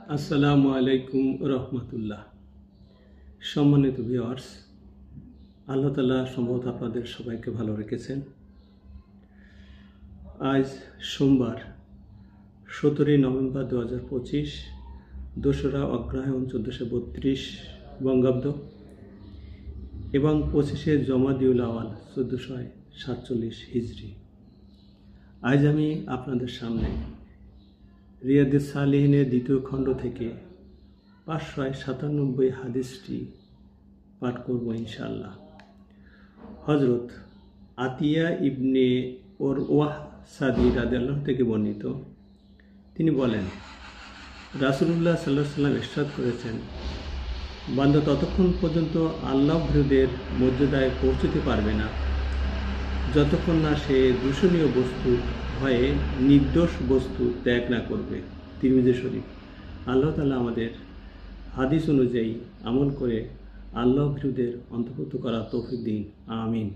আসসালামু আলাইকুম রহমতুল্লাহ। সম্মানিত ভিউয়ার্স, আল্লাহ তাআলা সম্ভবত আপনাদের সবাইকে ভালো রেখেছেন। আজ সোমবার 17 নভেম্বর 2025, 2রা অগ্রহায়ণ 1432 বঙ্গাব্দ এবং 25শে জমাদিউল আওয়াল 1447 হিজরি। আজ আমি আপনাদের সামনে রিয়াদুস সালিহিনের দ্বিতীয় খণ্ড থেকে 597 হাদিসটি পাঠ করব ইনশাআল্লাহ। হযরত আতিয়া ইবনে ওরওয়াহ সাদি রাদিয়াল্লাহু থেকে বর্ণিত, তিনি বলেন, রাসূলুল্লাহ সাল্লাল্লাহু আলাইহি ওয়াসাল্লাম ইরশাদ করেছেন, বান্দা ততক্ষণ পর্যন্ত আল্লাহ ভীরুদের মর্যাদায় পৌঁছতে পারবে না যতক্ষণ না সে দূষণীয় বস্তু ভয়ে নির্দোষ বস্তু ত্যাগ না করবে। তিরমিজি শরীফ। আল্লাহ তাআলা আমাদের হাদিস অনুযায়ী আমল করে আল্লাহ ভীরুদের অন্তর্ভুক্ত করার তৌফিক দিন। আমিন।